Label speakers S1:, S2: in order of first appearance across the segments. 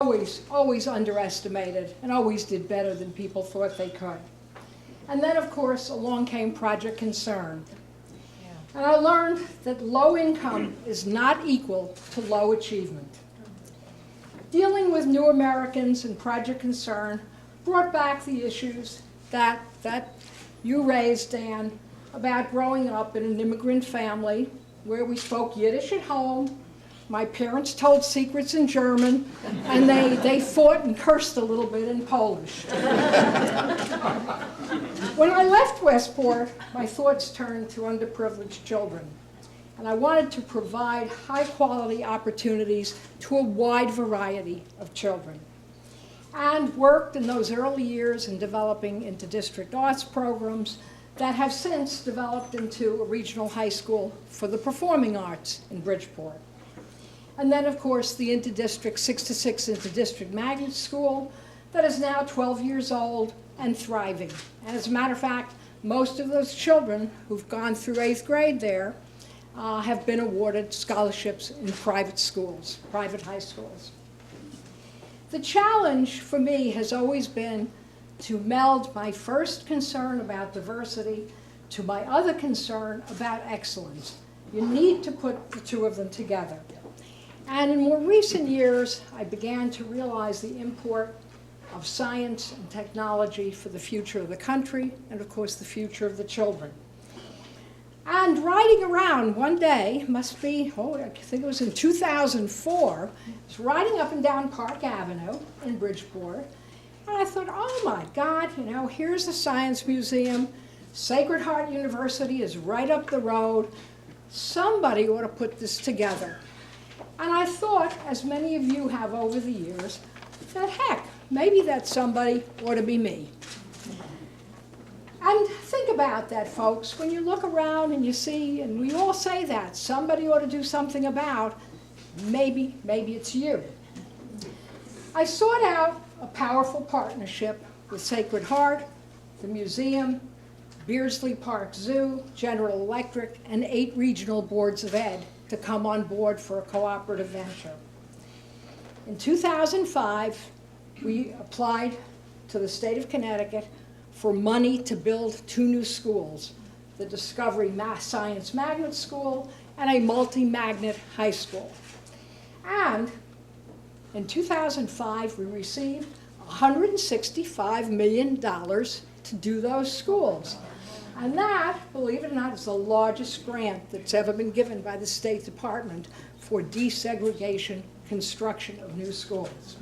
S1: always underestimated and always did better than people thought they could. And then, of course, along came Project Concern. And I learned that low income is not equal to low achievement. Dealing with new Americans and Project Concern brought back the issues that you raised, Dan, about growing up in an immigrant family where we spoke Yiddish at home. My parents told secrets in German, and they fought and cursed a little bit in Polish. When I left Westport, my thoughts turned to underprivileged children, and I wanted to provide high-quality opportunities to a wide variety of children, and worked in those early years in developing inter-district arts programs that have since developed into a regional high school for the performing arts in Bridgeport. And then, of course, the inter-district 6-to-6 inter-district magnet school that is now 12 years old and thriving. And as a matter of fact, most of those children who've gone through 8th grade there have been awarded scholarships in private schools, private high schools. The challenge for me has always been to meld my first concern about diversity to my other concern about excellence. You need to put the two of them together. And in more recent years, I began to realize the import of science and technology for the future of the country and, of course, the future of the children. And riding around one day, must be, I think it was in 2004, I was riding up and down Park Avenue in Bridgeport, and I thought, oh my God, here's the Science Museum, Sacred Heart University is right up the road, somebody ought to put this together. And I thought, as many of you have over the years, that heck, maybe that somebody ought to be me. And think about that, folks. When you look around and you see, and we all say that, somebody ought to do something about, maybe it's you. I sought out a powerful partnership with Sacred Heart, the museum, Beasley Park Zoo, General Electric, and 8 regional boards of ed to come on board for a cooperative venture. In 2005, we applied to the state of Connecticut for money to build 2 new schools, the Discovery Math Science Magnet School and a multi-magnet high school. And in 2005, we received $165 million to do those schools. And that, believe it or not, is the largest grant that's ever been given by the State Department for desegregation construction of new schools.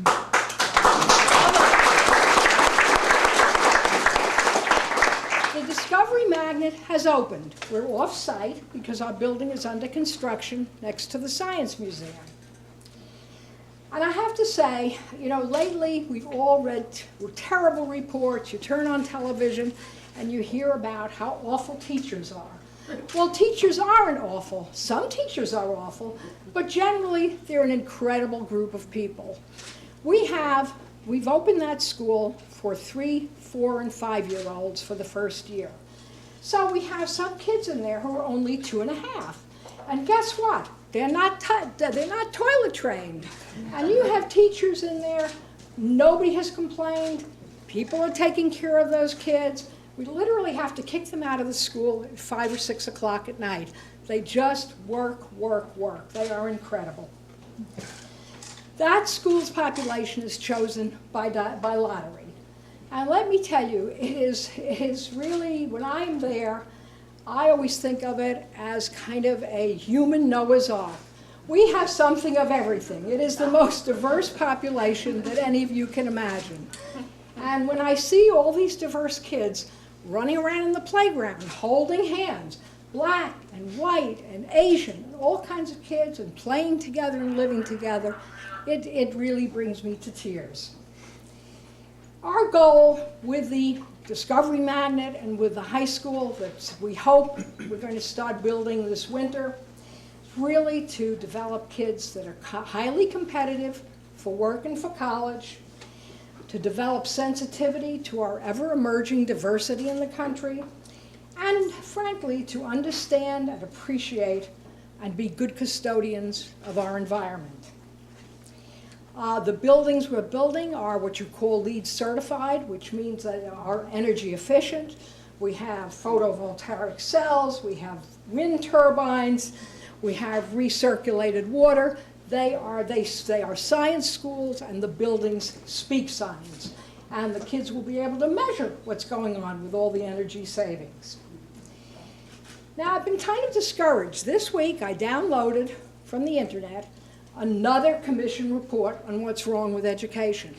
S1: The Discovery Magnet has opened. We're off-site because our building is under construction next to the Science Museum. And I have to say, lately we've all read terrible reports. You turn on television and you hear about how awful teachers are. Well, teachers aren't awful. Some teachers are awful, but generally they're an incredible group of people. We've opened that school for 3-, 4-, and 5-year-olds for the first year. So we have some kids in there who are only 2½. And guess what? They're not toilet trained. And you have teachers in there, nobody has complained, people are taking care of those kids. We literally have to kick them out of the school at 5 or 6 o'clock at night. They just work. They are incredible. That school's population is chosen by lottery. And let me tell you, it is really, when I'm there, I always think of it as kind of a human Noah's Ark. We have something of everything. It is the most diverse population that any of you can imagine. And when I see all these diverse kids running around in the playground, holding hands, black and white and Asian, and all kinds of kids, and playing together and living together, it really brings me to tears. Our goal with the Discovery Magnet and with the high school that we hope we're going to start building this winter is really to develop kids that are highly competitive for work and for college, to develop sensitivity to our ever-emerging diversity in the country, and frankly, to understand and appreciate and be good custodians of our environment. The buildings we're building are what you call LEED certified, which means that they are energy efficient. We have photovoltaic cells, we have wind turbines, we have recirculated water. They are science schools, and the buildings speak science. And the kids will be able to measure what's going on with all the energy savings. Now, I've been kind of discouraged. This week, I downloaded from the internet another commission report on what's wrong with education.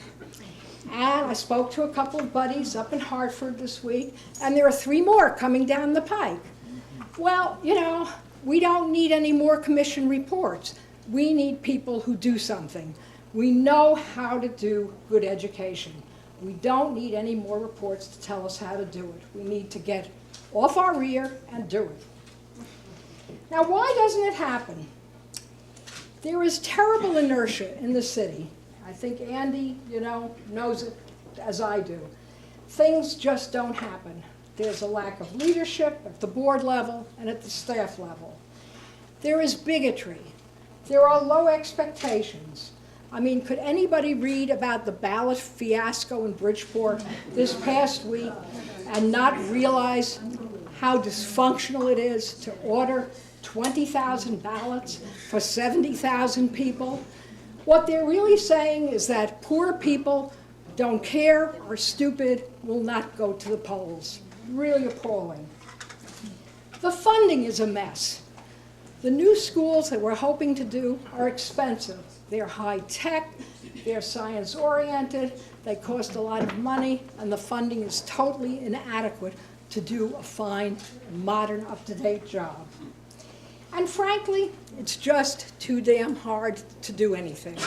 S1: And I spoke to a couple of buddies up in Hartford this week, and there are 3 more coming down the pike. Well, you know, we don't need any more commission reports. We need people who do something. We know how to do good education. We don't need any more reports to tell us how to do it. We need to get off our rear and do it. Now, why doesn't it happen? There is terrible inertia in the city. I think Andy, you know, knows it as I do. Things just don't happen. There's a lack of leadership at the board level and at the staff level. There is bigotry. There are low expectations. I mean, could anybody read about the ballot fiasco in Bridgeport this past week and not realize how dysfunctional it is to order 20,000 ballots for 70,000 people? What they're really saying is that poor people don't care, are stupid, will not go to the polls. Really appalling. The funding is a mess. The new schools that we're hoping to do are expensive. They're high-tech, they're science-oriented, they cost a lot of money, and the funding is totally inadequate to do a fine, modern, up-to-date job. And frankly, it's just too damn hard to do anything.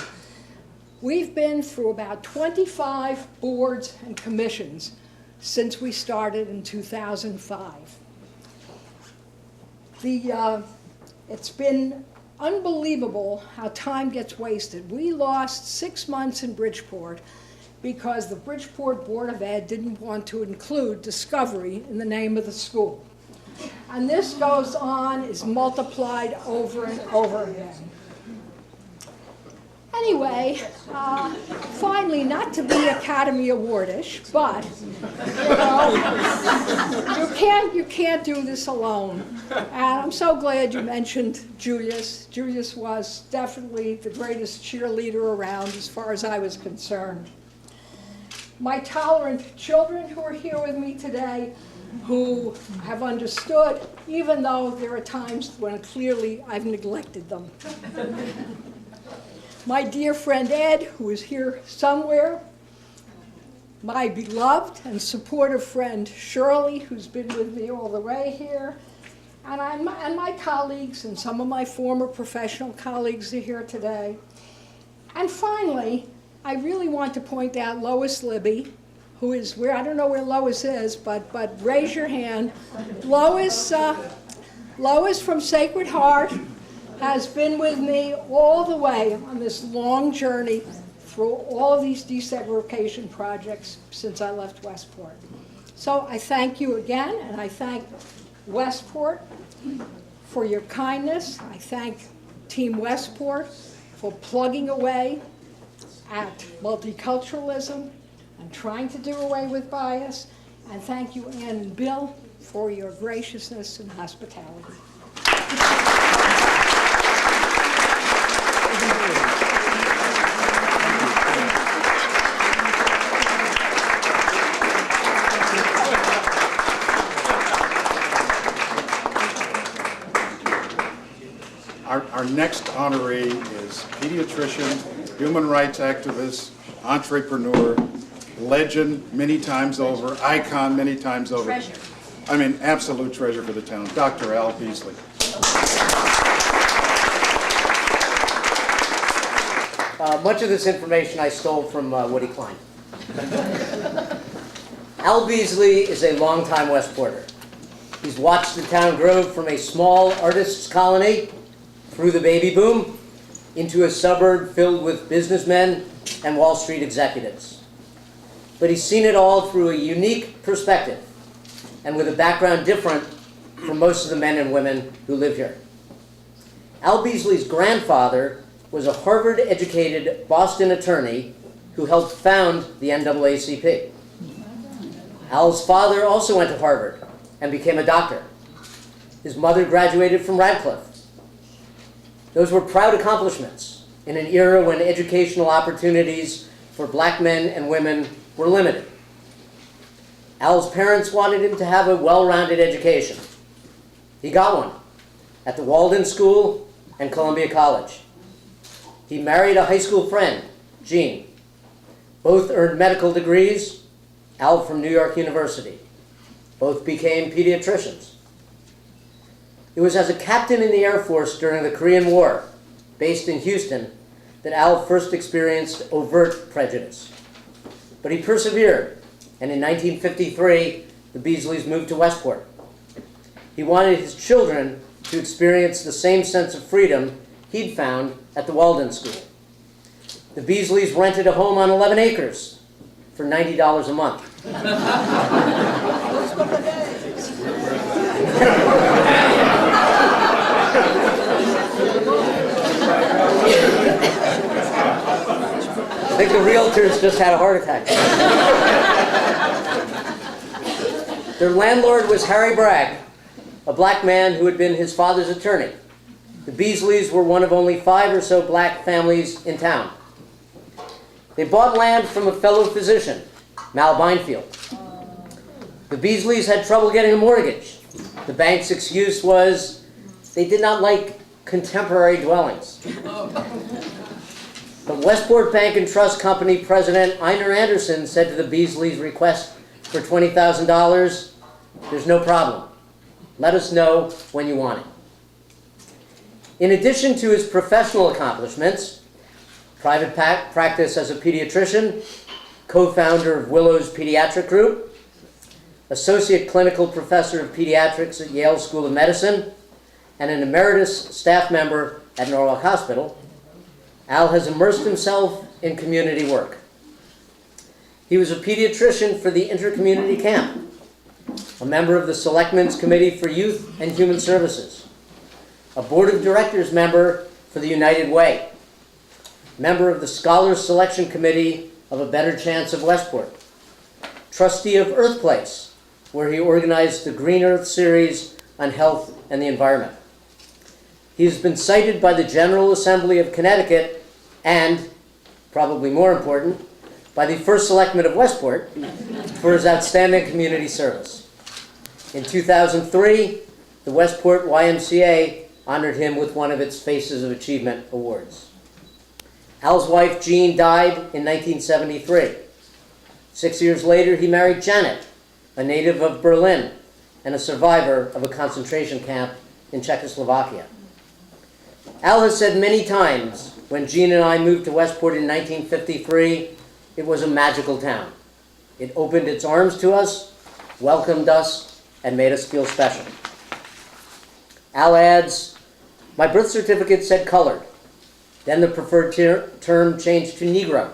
S1: We've been through about 25 boards and commissions since we started in 2005. It's been unbelievable how time gets wasted. We lost 6 months in Bridgeport because the Bridgeport Board of Ed didn't want to include discovery in the name of the school. And this goes on, is multiplied over and over again. Anyway, finally, not to be Academy Award-ish, but you can't do this alone. And I'm so glad you mentioned Julius. Julius was definitely the greatest cheerleader around as far as I was concerned. My tolerant children who are here with me today, who have understood, even though there are times when clearly I've neglected them. My dear friend Ed, who is here somewhere. My beloved and supportive friend Shirley, who's been with me all the way here. And my colleagues, and some of my former professional colleagues are here today. And finally, I really want to point out Lois Libby, who is where, I don't know where Lois is, but raise your hand. Lois from Sacred Heart has been with me all the way on this long journey through all of these desegregation projects since I left Westport. So I thank you again, and I thank Westport for your kindness. I thank Team Westport for plugging away at multiculturalism and trying to do away with bias. And thank you, Ann and Bill, for your graciousness and hospitality.
S2: Our next honoree is pediatrician, human rights activist, entrepreneur, legend many times over, icon many times over.
S3: Treasure.
S2: I mean, absolute treasure for the town, Dr. Al Beasley.
S4: Much of this information I stole from Woody Klein. Al Beasley is a longtime Westporter. He's watched the town grow from a small artists' colony through the baby boom into a suburb filled with businessmen and Wall Street executives. But he's seen it all through a unique perspective and with a background different from most of the men and women who live here. Al Beasley's grandfather was a Harvard-educated Boston attorney who helped found the NAACP. Al's father also went to Harvard and became a doctor. His mother graduated from Radcliffe. Those were proud accomplishments in an era when educational opportunities for black men and women were limited. Al's parents wanted him to have a well-rounded education. He got one at the Walden School and Columbia College. He married a high school friend, Jean. Both earned medical degrees, Al from New York University. Both became pediatricians. It was as a captain in the Air Force during the Korean War, based in Houston, that Al first experienced overt prejudice. But he persevered, and in 1953, the Beasleys moved to Westport. He wanted his children to experience the same sense of freedom he'd found at the Walden School. The Beasleys rented a home on 11 acres for $90 a month. I think the realtors just had a heart attack. Their landlord was Harry Bragg, a black man who had been his father's attorney. The Beasleys were one of only 5 or so black families in town. They bought land from a fellow physician, Mal Beinfield. The Beasleys had trouble getting a mortgage. The bank's excuse was they did not like contemporary dwellings. But Westport Bank and Trust Company President Einar Anderson said to the Beasleys' request for $20,000, "There's no problem. Let us know when you want it." In addition to his professional accomplishments, private practice as a pediatrician, co-founder of Willow's Pediatric Group, associate clinical professor of pediatrics at Yale School of Medicine, and an emeritus staff member at Norwalk Hospital, Al has immersed himself in community work. He was a pediatrician for the Intercommunity Camp, a member of the Selectmen's Committee for Youth and Human Services, a board of directors member for the United Way, member of the Scholars Selection Committee of A Better Chance of Westport, trustee of Earth Place, where he organized the Green Earth series on health and the environment. He has been cited by the General Assembly of Connecticut and, probably more important, by the First Selectman of Westport for his outstanding community service. In 2003, the Westport YMCA honored him with one of its Faces of Achievement awards. Al's wife, Jean, died in 1973. 6 years later, he married Janet, a native of Berlin and a survivor of a concentration camp in Czechoslovakia. Al has said many times, when Jean and I moved to Westport in 1953, it was a magical town. It opened its arms to us, welcomed us, and made us feel special. Al adds, "My birth certificate said colored. Then the preferred term changed to Negro.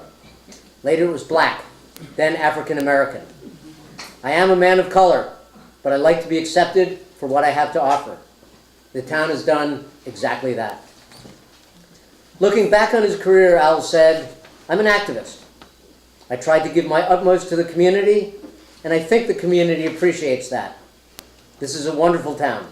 S4: Later it was black, then African American. I am a man of color, but I like to be accepted for what I have to offer. The town has done exactly that." Looking back on his career, Al said, "I'm an activist. I tried to give my utmost to the community, and I think the community appreciates that. This is a wonderful town.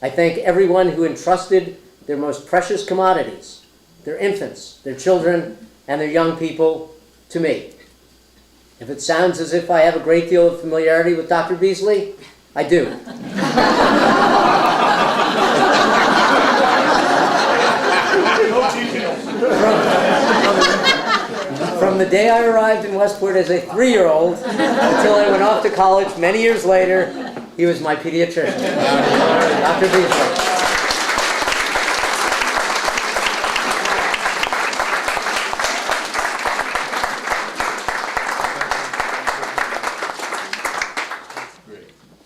S4: I thank everyone who entrusted their most precious commodities, their infants, their children, and their young people, to me." If it sounds as if I have a great deal of familiarity with Dr. Beasley, I do. From the day I arrived in Westport as a 3-year-old until I went off to college many years later, he was my pediatrician, Dr. Beasley.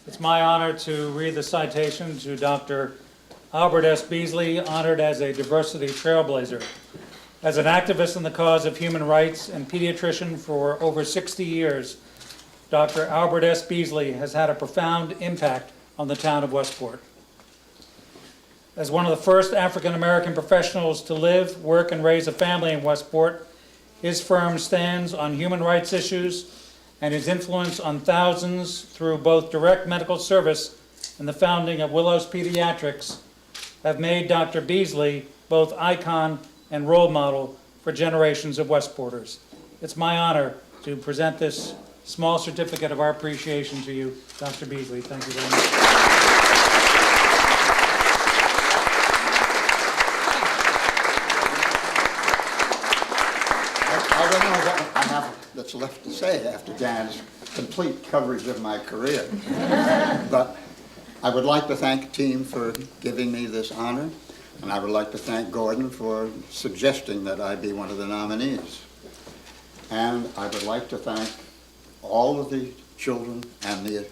S3: It's my honor to read the citation to Dr. Albert S. Beasley, honored as a diversity trailblazer. As an activist in the cause of human rights and pediatrician for over 60 years, Dr. Albert S. Beasley has had a profound impact on the town of Westport. As one of the first African-American professionals to live, work, and raise a family in Westport, his firm stands on human rights issues, and his influence on thousands through both direct medical service and the founding of Willow's Pediatrics have made Dr. Beasley both icon and role model for generations of Westporters. It's my honor to present this small certificate of our appreciation to you, Dr. Beasley. Thank you very much.
S5: I don't know what I have that's left to say after Dan's complete coverage of my career. But I would like to thank the team for giving me this honor, and I would like to thank Gordon for suggesting that I be one of the nominees. And I would like to thank all of the children and the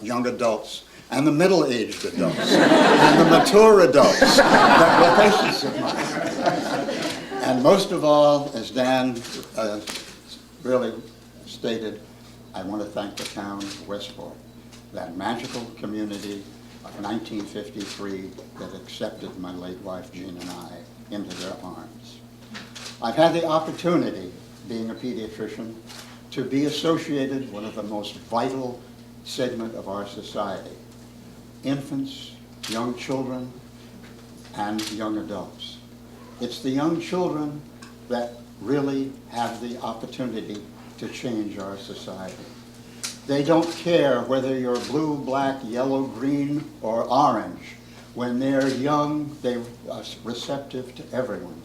S5: young adults and the middle-aged adults and the mature adults that were patients of mine. And most of all, as Dan really stated, I want to thank the town of Westport, that magical community of 1953 that accepted my late wife Jean and I into their arms. I've had the opportunity, being a pediatrician, to be associated with one of the most vital segment of our society: infants, young children, and young adults. It's the young children that really have the opportunity to change our society. They don't care whether you're blue, black, yellow, green, or orange. When they're young, they're receptive to everyone.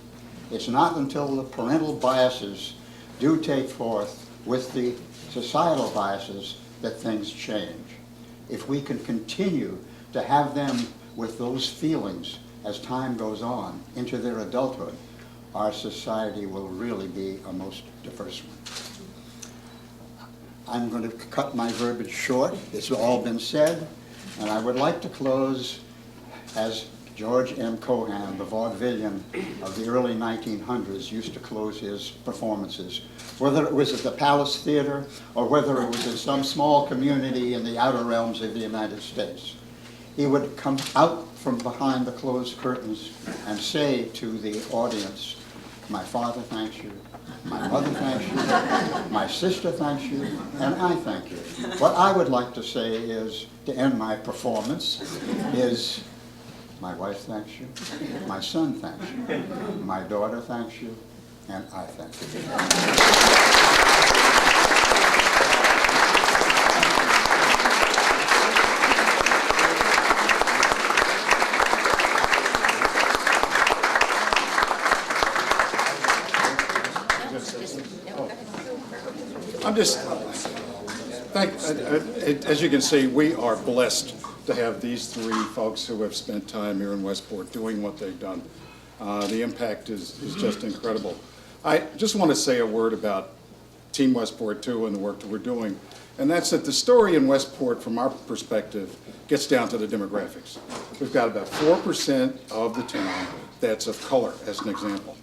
S5: It's not until the parental biases do take forth with the societal biases that things change. If we can continue to have them with those feelings as time goes on into their adulthood, our society will really be a most diverse one. I'm going to cut my verbiage short. It's all been said, and I would like to close as George M. Cohan, the vaudevillian of the early 1900s, used to close his performances, whether it was at the Palace Theater or whether it was in some small community in the outer realms of the United States. He would come out from behind the closed curtains and say to the audience, "My father thanks you, my mother thanks you, my sister thanks you, and I thank you." What I would like to say is, to end my performance, is my wife thanks you, my son thanks you, my daughter thanks you, and I thank you.
S2: I'm just, as you can see, we are blessed to have these three folks who have spent time here in Westport doing what they've done. The impact is just incredible. I just want to say a word about Team Westport too and the work that we're doing. And that's that the story in Westport, from our perspective, gets down to the demographics. We've got about 4% of the town that's of color, as an example.